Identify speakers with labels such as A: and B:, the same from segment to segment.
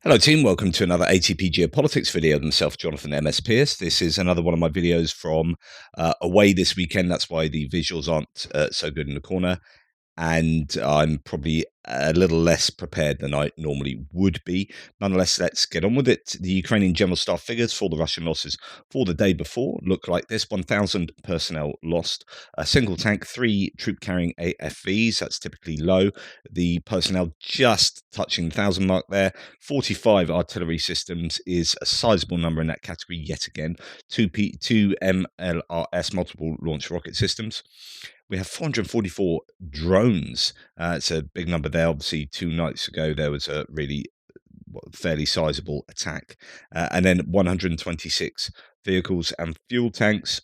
A: Hello team, welcome to another ATP Geopolitics video. Myself, Jonathan MS Pearce. This is another one of my videos from away this weekend. That's why the visuals aren't so good in the corner. And I'm probably a little less prepared than I normally would be. Nonetheless, let's get on with it. The Ukrainian General Staff figures for the Russian losses for the day before look like this: 1,000 personnel lost, a single tank, 3 troop-carrying AFVs, that's typically low. The personnel just touching the 1,000 mark there. 45 artillery systems is a sizable number in that category yet again. 2 MLRS, multiple launch rocket systems. We have 444 drones. It's a big number there. Obviously, 2 nights ago, there was a really fairly sizable attack. And then 126 vehicles and fuel tanks.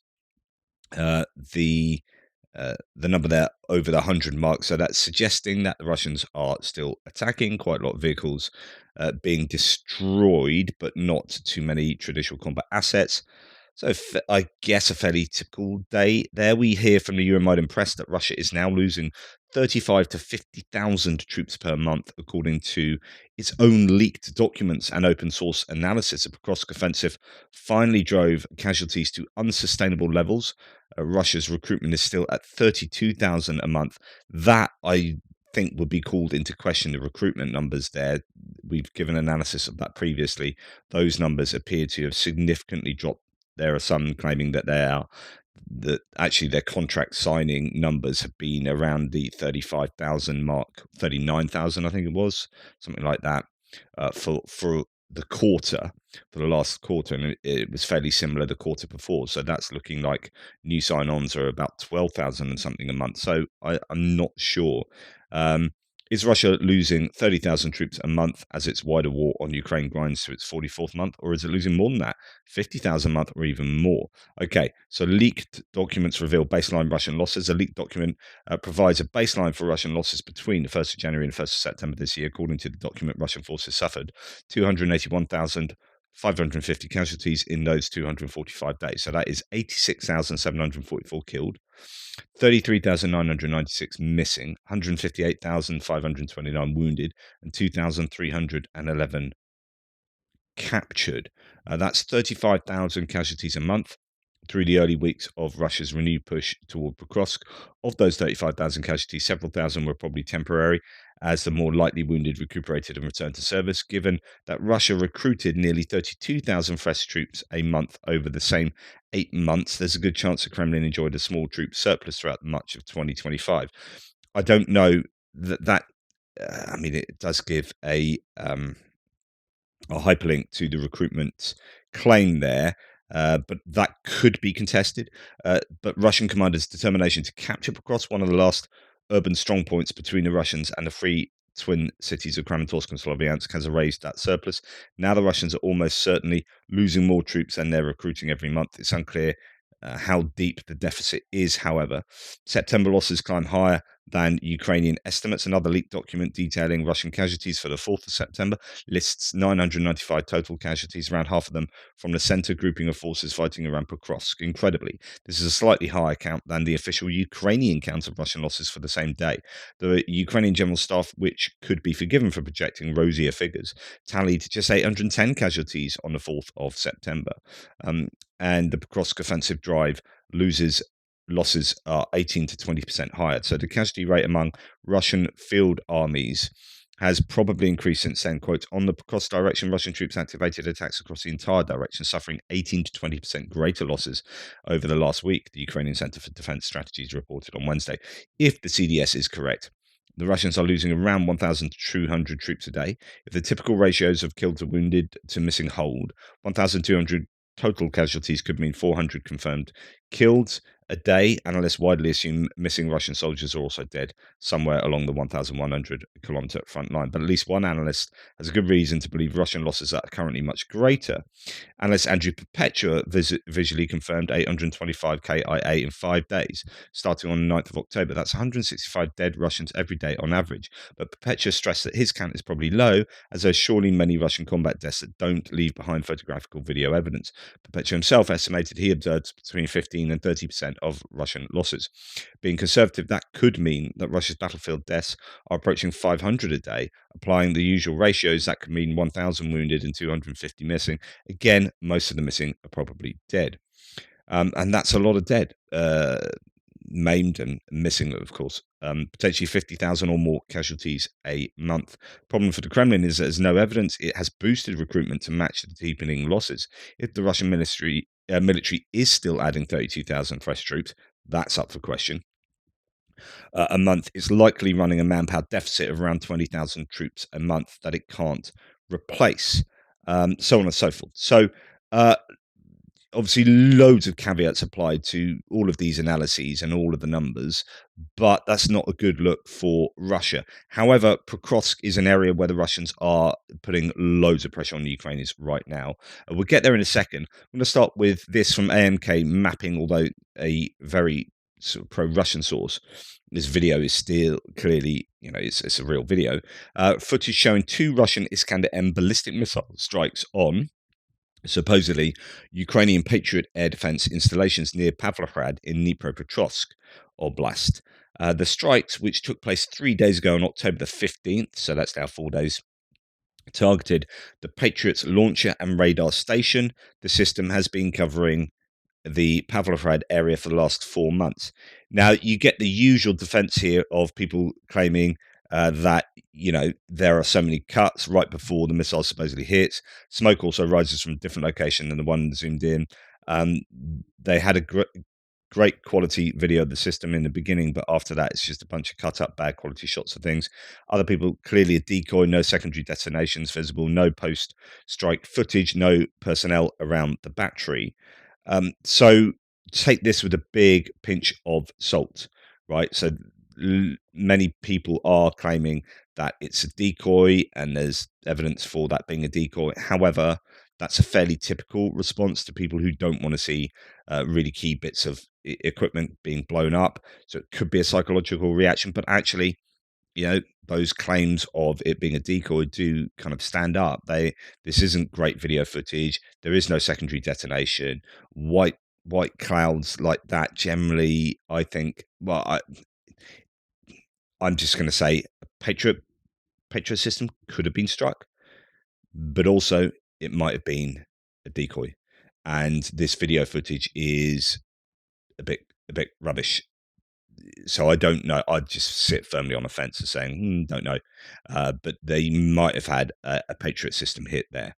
A: The number there over the 100 mark. So that's suggesting that the Russians are still attacking. Quite a lot of vehicles being destroyed, but not too many traditional combat assets. So I guess a fairly typical day there. We hear from the Euromaidan press that Russia is now losing 35 to 50,000 troops per month, according to its own leaked documents and open source analysis. A Pokrovsk offensive finally drove casualties to unsustainable levels. Russia's recruitment is still at 32,000 a month. That, I think, would be called into question, the recruitment numbers there. We've given analysis of that previously. Those numbers appear to have significantly dropped. There are some claiming that actually their contract signing numbers have been around the 35,000 mark, 39,000, I think it was, something like that, for the quarter, for the last quarter, and it was fairly similar the quarter before. So that's looking like new sign-ons are about 12,000 and something a month. So I'm not sure. Is Russia losing 30,000 troops a month as its wider war on Ukraine grinds to its 44th month, or is it losing more than that, 50,000 a month or even more? Okay, so leaked documents reveal baseline Russian losses. A leaked document provides a baseline for Russian losses between the 1st of January and the 1st of September this year. According to the document, Russian forces suffered 281,550 casualties in those 245 days. So that is 86,744 killed, 33,996 missing, 158,529 wounded, and 2,311 captured. That's 35,000 casualties a month through the early weeks of Russia's renewed push toward Pokrovsk. Of those 35,000 casualties, several thousand were probably temporary, as the more lightly wounded recuperated and returned to service. Given that Russia recruited nearly 32,000 fresh troops a month over the same 8 months, there's a good chance the Kremlin enjoyed a small troop surplus throughout much of 2025. I don't know that I mean, it does give a hyperlink to the recruitment claim there. But that could be contested. But Russian commanders' determination to capture Pokrovsk, one of the last urban strongpoints between the Russians and the free twin cities of Kramatorsk and Sloviansk, has erased that surplus. Now the Russians are almost certainly losing more troops than they're recruiting every month. It's unclear how deep the deficit is, however. September losses climb higher than Ukrainian estimates. Another leaked document detailing Russian casualties for the 4th of September lists 995 total casualties, around half of them from the center grouping of forces fighting around Pokrovsk. Incredibly, this is a slightly higher count than the official Ukrainian count of Russian losses for the same day. The Ukrainian General Staff, which could be forgiven for projecting rosier figures, tallied just 810 casualties on the 4th of September. And the Pokrovsk offensive drive losses are 18 to 20% higher. So the casualty rate among Russian field armies has probably increased since then. Quote, on the Pokrovsk direction, Russian troops activated attacks across the entire direction, suffering 18 to 20% greater losses over the last week, the Ukrainian Center for Defense Strategies reported on Wednesday. If the CDS is correct, the Russians are losing around 1,200 troops a day. If the typical ratios of killed to wounded to missing hold, 1,200 total casualties could mean 400 confirmed killed a day. Analysts widely assume missing Russian soldiers are also dead somewhere along the 1,100-kilometer front line. But at least one analyst has a good reason to believe Russian losses are currently much greater. Analyst Andrew Patriot visually confirmed 825 KIA in 5 days, starting on the 9th of October. That's 165 dead Russians every day on average. But Patriot stressed that his count is probably low, as there's surely many Russian combat deaths that don't leave behind photographic or video evidence. Patriot himself estimated he observed between 15 and 30% of Russian losses. Being conservative, that could mean that Russia's battlefield deaths are approaching 500 a day. Applying the usual ratios, that could mean 1,000 wounded and 250 missing. Again, most of the missing are probably dead. And that's a lot of dead, maimed and missing, of course. Potentially 50,000 or more casualties a month. Problem for the Kremlin is there's no evidence it has boosted recruitment to match the deepening losses. If the Russian military is still adding 32,000 fresh troops, that's up for question. A month, it's likely running a manpower deficit of around 20,000 troops a month that it can't replace, so on and so forth. So, uh, obviously loads of caveats applied to all of these analyses and all of the numbers, but that's not a good look for Russia. However, Pokrovsk is an area where the Russians are putting loads of pressure on the Ukrainians right now. We'll get there in a second. I'm going to start with this from AMK mapping, although a very sort of pro-Russian source. This video is still clearly, it's a real video. Footage showing 2 Russian Iskander-M ballistic missile strikes on supposedly Ukrainian Patriot air defense installations near Pavlohrad in Dnipropetrovsk Oblast. The strikes, which took place 3 days ago on October the 15th, so that's now 4 days, targeted the Patriot's launcher and radar station. The system has been covering the Pavlohrad area for the last 4 months. Now, you get the usual defense here of people claiming that, there are so many cuts right before the missile supposedly hits. Smoke also rises from a different location than the one zoomed in. They had a great quality video of the system in the beginning, but after that, it's just a bunch of cut up, bad quality shots of things. Other people, clearly a decoy, no secondary detonations visible, no post strike footage, no personnel around the battery. So take this with a big pinch of salt, right? So many people are claiming that it's a decoy, and there's evidence for that being a decoy. However, that's a fairly typical response to people who don't want to see really key bits of equipment being blown up. So it could be a psychological reaction, but actually, those claims of it being a decoy do kind of stand up. This isn't great video footage. There is no secondary detonation. White clouds like that generally, I think. Well, I'm just going to say a Patriot system could have been struck, but also it might have been a decoy. And this video footage is a bit rubbish. So I don't know. I'd just sit firmly on the fence and saying, don't know. But they might have had a Patriot system hit there.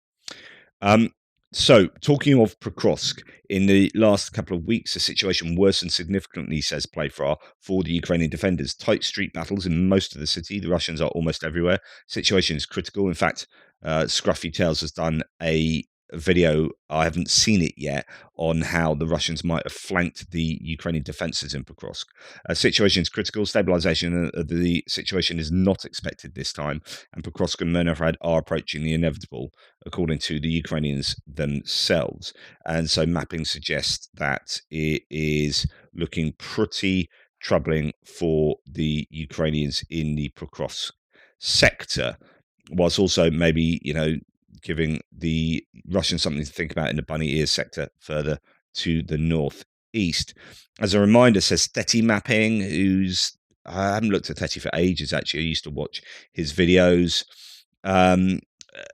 A: So, talking of Pokrovsk, in the last couple of weeks, the situation worsened significantly, says Playfar, for the Ukrainian defenders. Tight street battles in most of the city. The Russians are almost everywhere. Situation is critical. In fact, Scruffy Tales has done a video, I haven't seen it yet, on how the Russians might have flanked the Ukrainian defenses in Pokrovsk. Situation is critical. Stabilization of the situation is not expected this time, and Pokrovsk and Myrnograd are approaching the inevitable, according to the Ukrainians themselves. And so mapping suggests that it is looking pretty troubling for the Ukrainians in the Pokrovsk sector, whilst also maybe, giving the Russians something to think about in the bunny ears sector further to the northeast. As a reminder, says Teti Mapping, I haven't looked at Teti for ages, actually. I used to watch his videos.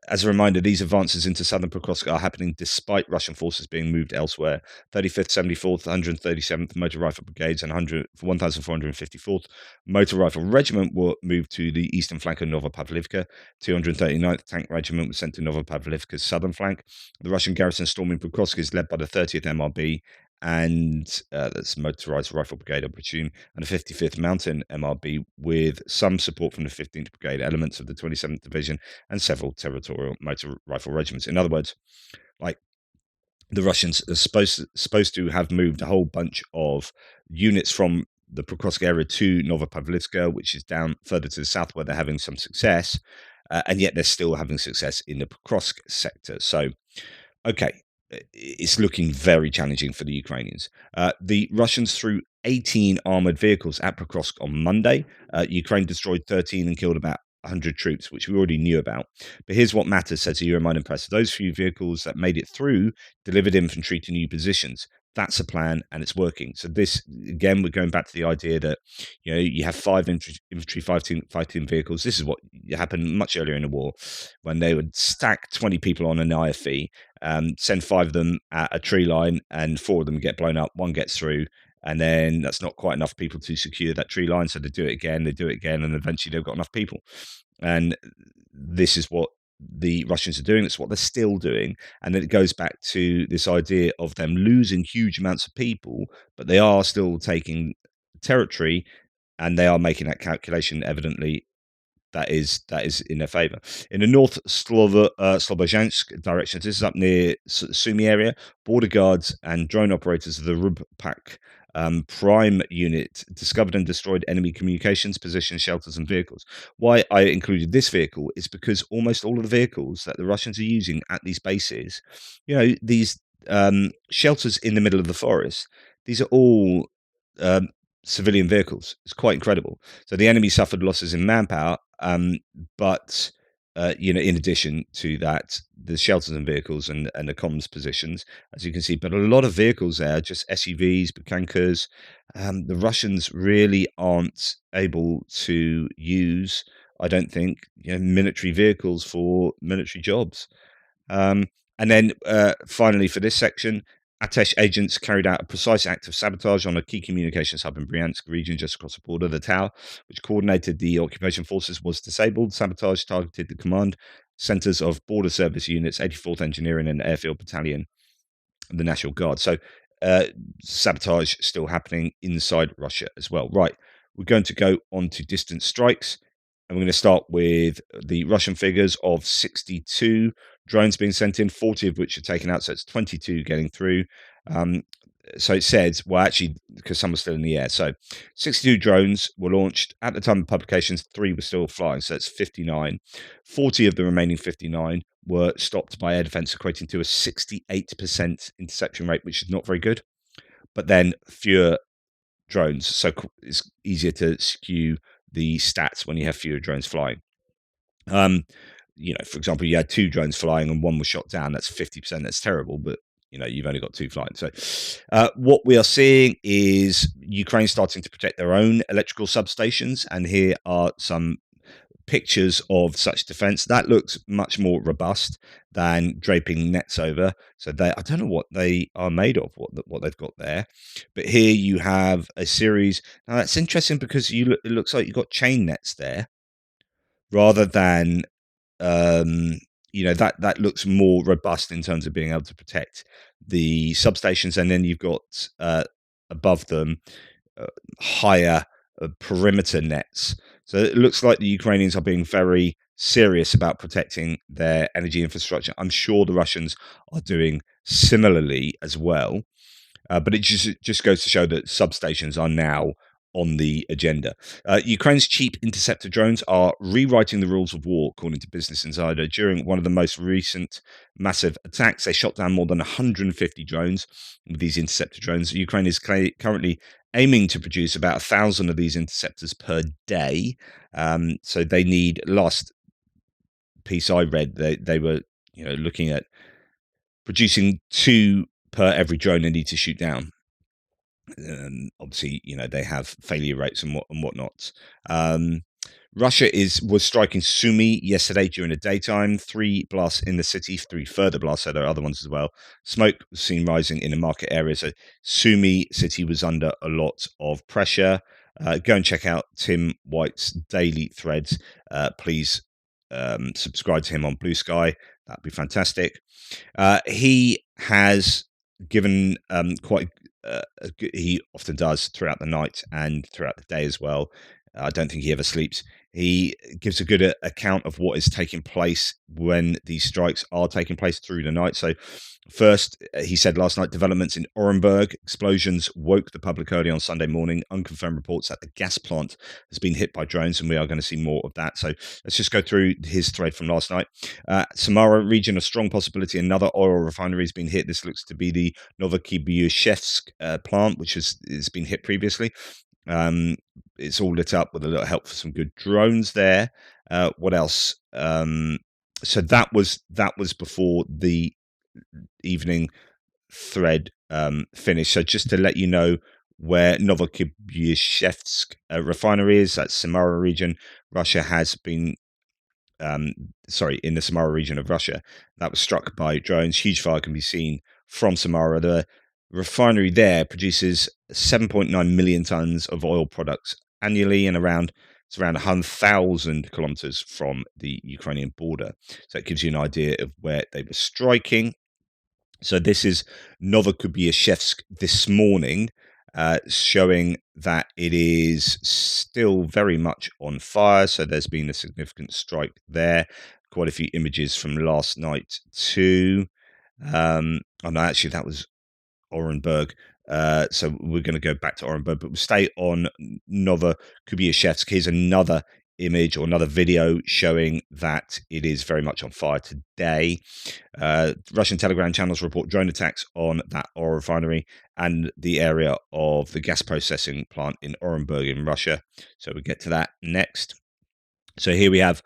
A: As a reminder, these advances into southern Pokrovsk are happening despite Russian forces being moved elsewhere. 35th, 74th, 137th Motor Rifle Brigades and 1454th Motor Rifle Regiment were moved to the eastern flank of Novopavlivka. 239th Tank Regiment was sent to Novopavlivka's southern flank. The Russian garrison storming Pokrovsk is led by the 30th MRB, and that's Motorized Rifle Brigade, I presume, and the 55th Mountain MRB, with some support from the 15th Brigade, elements of the 27th Division, and several territorial motor rifle regiments. In other words, like, the Russians are supposed to have moved a whole bunch of units from the Pokrovsk area to Novopavlivka, which is down further to the south, where they're having some success, and yet they're still having success in the Pokrovsk sector. So, okay, it's looking very challenging for the Ukrainians. The Russians threw 18 armoured vehicles at Pokrovsk on Monday. Ukraine destroyed 13 and killed about 100 troops, which we already knew about. But here's what matters, says the Euromaidan Press. Those few vehicles that made it through delivered infantry to new positions. That's a plan, and it's working. So this again, we're going back to the idea that you have five infantry fighting vehicles. This is what happened much earlier in the war, when they would stack 20 people on an IFV, send five of them at a tree line, and four of them get blown up. One gets through, and then that's not quite enough people to secure that tree line. So they do it again, and eventually they've got enough people. And this is what the Russians are doing. That's what they're still doing. And then it goes back to this idea of them losing huge amounts of people, but they are still taking territory, and they are making that calculation evidently that is in their favor. In the North Slobozhansk direction, this is up near Sumy area, border guards and drone operators of the Rubpak Prime unit discovered and destroyed enemy communications, positions, shelters, and vehicles. Why I included this vehicle is because almost all of the vehicles that the Russians are using at these bases, these shelters in the middle of the forest, these are all um, civilian vehicles. It's quite incredible. So the enemy suffered losses in manpower, but in addition to that, the shelters and vehicles and the comms positions, as you can see, but a lot of vehicles there, just SUVs, Bukankas. The Russians really aren't able to use, I don't think, military vehicles for military jobs. Um, and then finally, for this section, Atesh agents carried out a precise act of sabotage on a key communications hub in Bryansk region just across the border. The tower, which coordinated the occupation forces, was disabled. Sabotage targeted the command centers of border service units, 84th Engineering and Airfield Battalion, and the National Guard. So uh, sabotage still happening inside Russia as well. Right, we're going to go on to distant strikes. And we're going to start with the Russian figures of 62 drones being sent in, 40 of which are taken out. So it's 22 getting through. Um, so it says, well, actually, because some were still in the air. So 62 drones were launched. At the time of publications, 3 were still flying. So it's 59. 40 of the remaining 59 were stopped by air defense, equating to a 68% interception rate, which is not very good. But then fewer drones. So it's easier to skew the stats when you have fewer drones flying. For example, you had 2 drones flying and 1 was shot down. That's 50%. That's terrible, but you've only got 2 flying. So, what we are seeing is Ukraine starting to protect their own electrical substations, and here are some pictures of such defense. That looks much more robust than draping nets over. So I don't know what they are made of, what they've got there. But here you have a series. Now that's interesting because it looks like you've got chain nets there rather than that looks more robust in terms of being able to protect the substations, and then you've got above them uh, higher perimeter nets. So it looks like the Ukrainians are being very serious about protecting their energy infrastructure. I'm sure the Russians are doing similarly as well. But it just goes to show that substations are now on the agenda. Ukraine's cheap interceptor drones are rewriting the rules of war, according to Business Insider. During one of the most recent massive attacks, they shot down more than 150 drones with these interceptor drones. Ukraine is currently aiming to produce about 1,000 of these interceptors per day. So they need, last piece I read, they were looking at producing 2 per every drone they need to shoot down. Obviously, they have failure rates and whatnot. Russia was striking Sumy yesterday during the daytime. 3 blasts in the city, 3 further blasts. So there are other ones as well. Smoke was seen rising in the market area. So Sumy city was under a lot of pressure. Go and check out Tim White's daily threads. Please subscribe to him on Blue Sky. That'd be fantastic. He has given quite he often does throughout the night and throughout the day as well. I don't think he ever sleeps. He gives a good account of what is taking place when these strikes are taking place through the night. So, first, he said last night, developments in Orenburg, explosions woke the public early on Sunday morning. Unconfirmed reports that the gas plant has been hit by drones, and we are going to see more of that. So, let's just go through his thread from last night. Samara region, a strong possibility another oil refinery has been hit. This looks to be the Novokuybyshevsk plant, which has been hit previously. It's all lit up with a little help for some good drones there. What else? So that was before the evening thread finished. So just to let you know where Novokuybyshevsk refinery is, that's Samara region. Russia has been in the Samara region of Russia, that was struck by drones. Huge fire can be seen from Samara. The refinery there produces 7.9 million tons of oil products annually, and it's around 100,000 kilometers from the Ukrainian border. So it gives you an idea of where they were striking. So this is Novokuybyshevsk this morning, showing that it is still very much on fire. So there's been a significant strike there. Quite a few images from last night too. Oh no, actually that was Orenburg. So we're going to go back to Orenburg, but we'll stay on Novokuybyshevsk. Here's another image or another video showing that it is very much on fire today. Russian Telegram channels report drone attacks on that oil refinery and the area of the gas processing plant in Orenburg in Russia. So we'll get to that next. So here we have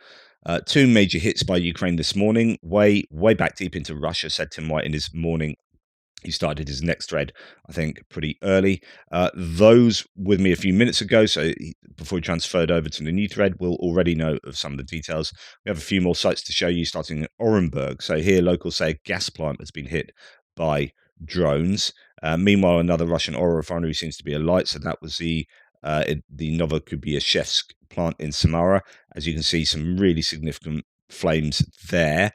A: two major hits by Ukraine this morning, way back deep into Russia, said Tim White in his morning. He started his next thread, I think, pretty early. Those with me a few minutes ago, so before he transferred over to the new thread, will already know of some of the details. We have a few more sites to show you, starting in Orenburg. So here, locals say a gas plant has been hit by drones. Meanwhile, another Russian oil refinery seems to be alight. So that was the Novokuybyshevsk plant in Samara. As you can see, some really significant flames there,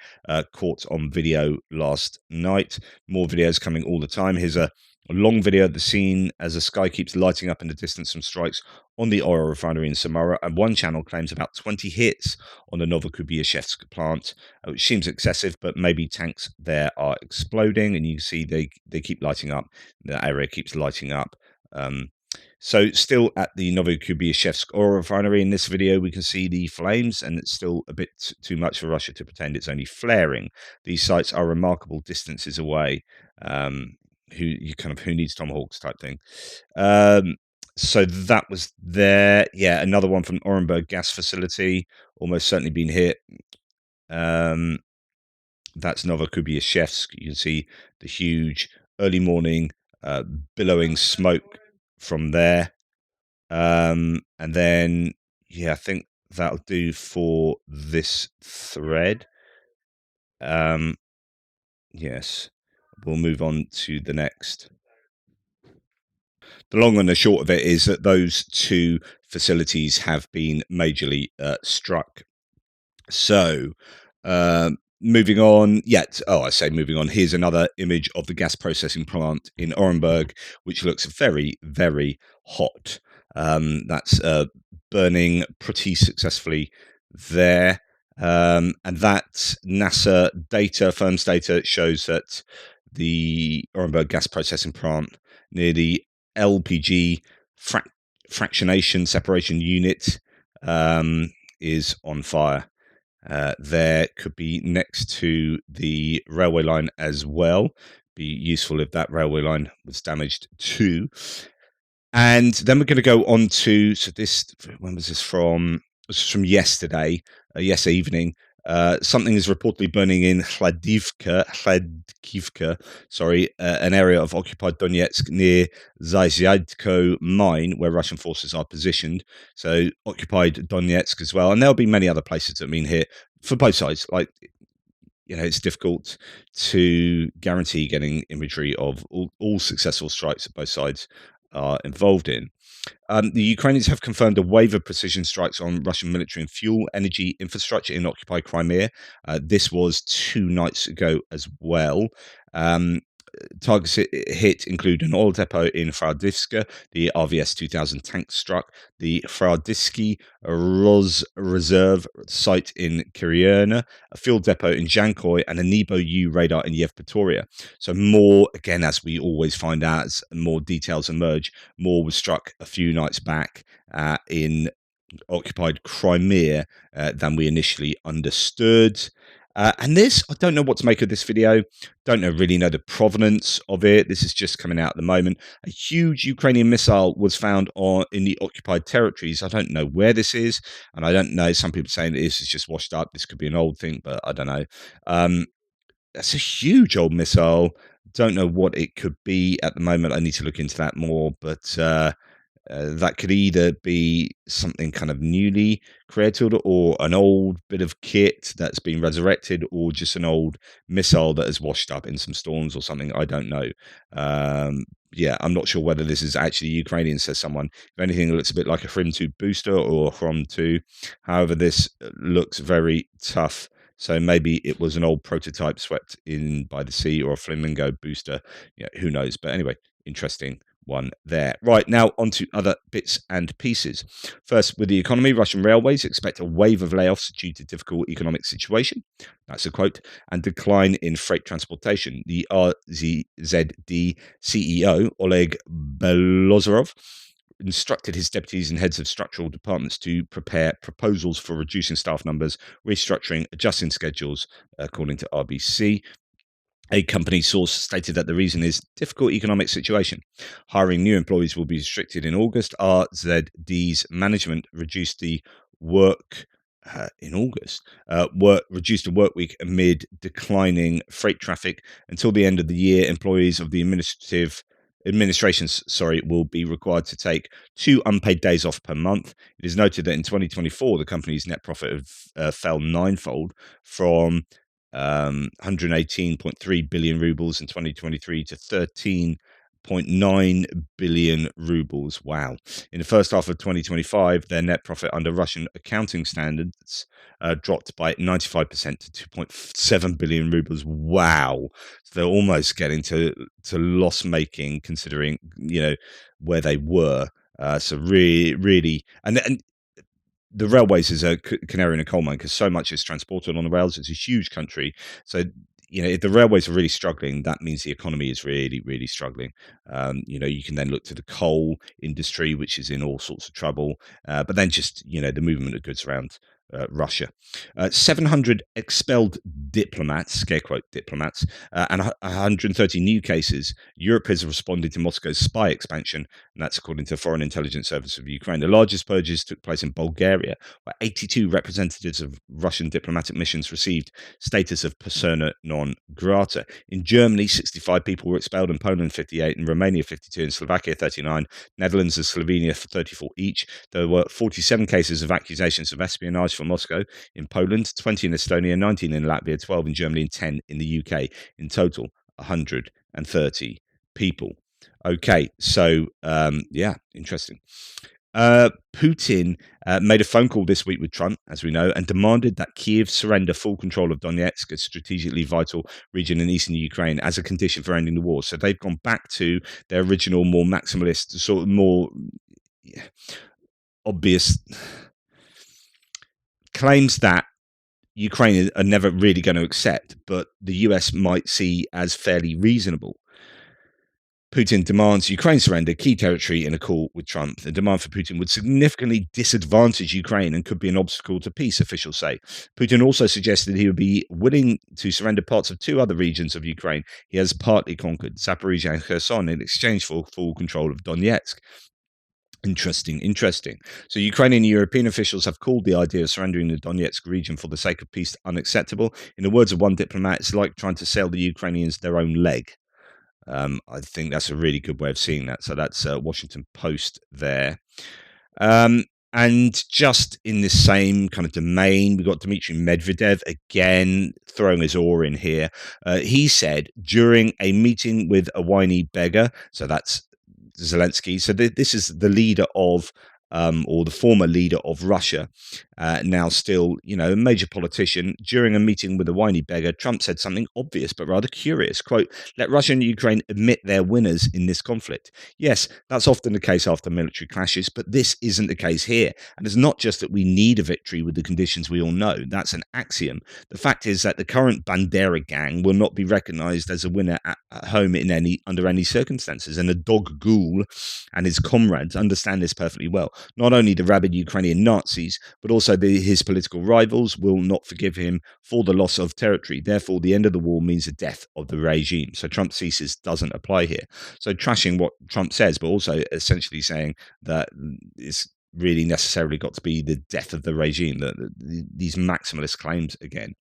A: caught on video last night. More videos coming all the time. Here's a long video of the scene as the sky keeps lighting up in the distance from strikes on the oil refinery in Samara, and one channel claims about 20 hits on the Novokuybyshevsk plant, which seems excessive, but maybe tanks there are exploding, and you can see they keep lighting up. The area keeps lighting up. So still at the Novokuybyshevsk oil refinery in this video, we can see the flames, and it's still a bit too much for Russia to pretend it's only flaring. These sites are remarkable distances away. Who needs tomahawks type thing. So that was there. Yeah, another one from Orenburg gas facility, almost certainly been hit. That's Novokuybyshevsk. You can see the huge early morning billowing smoke from there. And then, yeah, I think that'll do for this thread. Yes, we'll move on to the next. The long and the short of it is that those two facilities have been majorly struck. So, moving on, I say moving on, here's another image of the gas processing plant in Orenburg, which looks very, very hot. That's burning pretty successfully there. And that NASA data, firms data, shows that the Orenburg gas processing plant near the LPG fractionation separation unit is on fire. There could be next to the railway line as well. Be useful if that railway line was damaged too. And then we're going to go on to, when was this from? It was from yesterday evening. Something is reportedly burning in Hladivka, an area of occupied Donetsk near Zyzyadko mine, where Russian forces are positioned. So occupied Donetsk as well, and there'll be many other places that have been hit for both sides. Like, it's difficult to guarantee getting imagery of all successful strikes that both sides are involved in. The Ukrainians have confirmed a wave of precision strikes on Russian military and fuel energy infrastructure in occupied Crimea. This was 2 nights ago as well. Targets hit include an oil depot in Frontline, the RVS 2000 tank struck, the Fradiski Roz Reserve site in Kyiv, a fuel depot in Jankoy, and a Nebo U radar in Yevpatoria. So more, again, as we always find out, as more details emerge, more was struck a few nights back in occupied Crimea than we initially understood. And this, I don't know what to make of this video. Don't really know the provenance of it. This is just coming out at the moment. A huge Ukrainian missile was found in the occupied territories. I don't know where this is, and I don't know. Some people saying this is just washed up. This could be an old thing, but I don't know. That's a huge old missile Don't know what it could be at the moment. I need to look into that more, but that could either be something kind of newly created or an old bit of kit that's been resurrected or just an old missile that has washed up in some storms or something. I don't know. Yeah, I'm not sure whether this is actually Ukrainian, says someone. If anything, it looks a bit like a Hrim 2 booster or a Hrom 2. However, this looks very tough. So maybe it was an old prototype swept in by the sea or a Flamingo booster. Yeah, who knows? But anyway, interesting one there. Right, now on to other bits and pieces. First, with the economy, Russian railways expect a wave of layoffs due to difficult economic situation. That's a quote. And decline in freight transportation. The RZD CEO, Oleg Belozerov, instructed his deputies and heads of structural departments to prepare proposals for reducing staff numbers, restructuring, adjusting schedules, according to RBC. A company source stated that the reason is difficult economic situation. Hiring new employees will be restricted in August. RZD's management reduced the work in August. Reduced the work week amid declining freight traffic. Until the end of the year, employees of the administrations, will be required to take 2 unpaid days off per month. It is noted that in 2024, the company's net profit fell ninefold from 118.3 billion rubles in 2023 to 13.9 billion rubles. Wow. In the first half of 2025, their net profit under Russian accounting standards dropped by 95% to 2.7 billion rubles. Wow. So they're almost getting to loss making, considering, where they were. So really, and the railways is a canary in a coal mine because so much is transported on the rails. It's a huge country. So, if the railways are really struggling, that means the economy is really, really struggling. You can then look to the coal industry, which is in all sorts of trouble. But then just, the movement of goods around Russia. 700 expelled diplomats, scare quote diplomats, and 130 new cases. Europe has responded to Moscow's spy expansion, and that's according to the Foreign Intelligence Service of Ukraine. The largest purges took place in Bulgaria, where 82 representatives of Russian diplomatic missions received status of persona non grata. In Germany, 65 people were expelled, in Poland 58, in Romania 52, in Slovakia 39, Netherlands and Slovenia for 34 each. There were 47 cases of accusations of espionage from Moscow in Poland, 20 in Estonia, 19 in Latvia, 12 in Germany, and 10 in the UK. In total, 130 people. Okay, so interesting. Putin made a phone call this week with Trump, as we know, and demanded that Kyiv surrender full control of Donetsk, a strategically vital region in eastern Ukraine, as a condition for ending the war. So they've gone back to their original, more maximalist, sort of more obvious claims that Ukraine are never really going to accept, but the US might see as fairly reasonable. Putin demands Ukraine surrender key territory in a call with Trump. The demand for Putin would significantly disadvantage Ukraine and could be an obstacle to peace, officials say. Putin also suggested he would be willing to surrender parts of 2 other regions of Ukraine he has partly conquered, Zaporizhia and Kherson, in exchange for full control of Donetsk. Interesting. So Ukrainian and European officials have called the idea of surrendering the Donetsk region for the sake of peace unacceptable. In the words of one diplomat, it's like trying to sell the Ukrainians their own leg. I think that's a really good way of seeing that. So that's Washington Post there. And just in the same kind of domain, we've got Dmitry Medvedev again throwing his oar in here. He said during a meeting with a whiny beggar, so that's Zelensky. So this is the leader of, or the former leader of Russia, now still, a major politician. During a meeting with a whiny beggar, Trump said something obvious but rather curious. Quote, let Russia and Ukraine admit they're winners in this conflict. Yes, that's often the case after military clashes, but this isn't the case here. And it's not just that we need a victory with the conditions we all know. That's an axiom. The fact is that the current Bandera gang will not be recognized as a winner at home under any circumstances. And the dog Ghoul and his comrades understand this perfectly well. Not only the rabid Ukrainian Nazis, but also his political rivals will not forgive him for the loss of territory. Therefore, the end of the war means the death of the regime. So Trump's thesis doesn't apply here. So trashing what Trump says, but also essentially saying that it's really necessarily got to be the death of the regime, these maximalist claims again.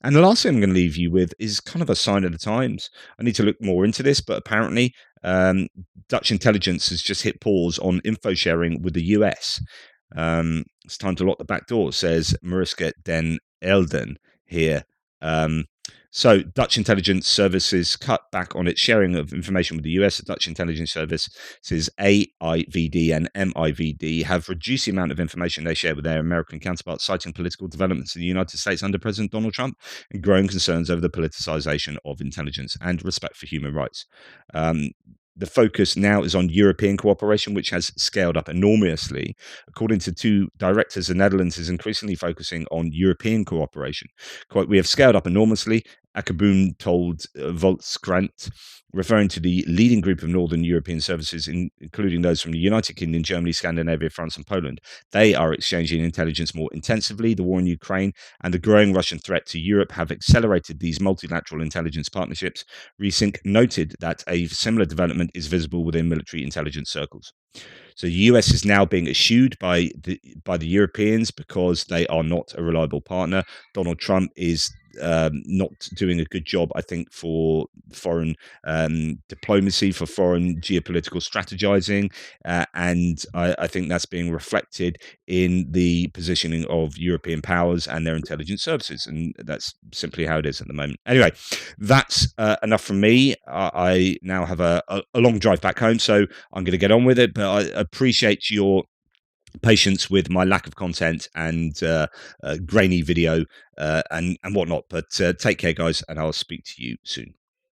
A: And the last thing I'm going to leave you with is kind of a sign of the times. I need to look more into this, but apparently Dutch intelligence has just hit pause on info sharing with the US. It's time to lock the back door, says Mariska den Elden here. So Dutch intelligence services cut back on its sharing of information with the US. The Dutch intelligence services AIVD and MIVD have reduced the amount of information they share with their American counterparts, citing political developments in the United States under President Donald Trump and growing concerns over the politicization of intelligence and respect for human rights. The focus now is on European cooperation, which has scaled up enormously. According to two directors, the Netherlands is increasingly focusing on European cooperation. Quote, "We have scaled up enormously," Akeboom told Volkskrant, referring to the leading group of Northern European services, including those from the United Kingdom, Germany, Scandinavia, France, and Poland. They are exchanging intelligence more intensively. The war in Ukraine and the growing Russian threat to Europe have accelerated these multilateral intelligence partnerships. Resync noted that a similar development is visible within military intelligence circles. So the US is now being eschewed by the Europeans because they are not a reliable partner. Donald Trump is not doing a good job, I think, for foreign diplomacy, for foreign geopolitical strategizing, and I think that's being reflected in the positioning of European powers and their intelligence services, and that's simply how it is at the moment. Anyway, that's enough from me. I now have a long drive back home, so I'm going to get on with it, but I appreciate your patience with my lack of content and grainy video and whatnot. But take care, guys, and I'll speak to you soon.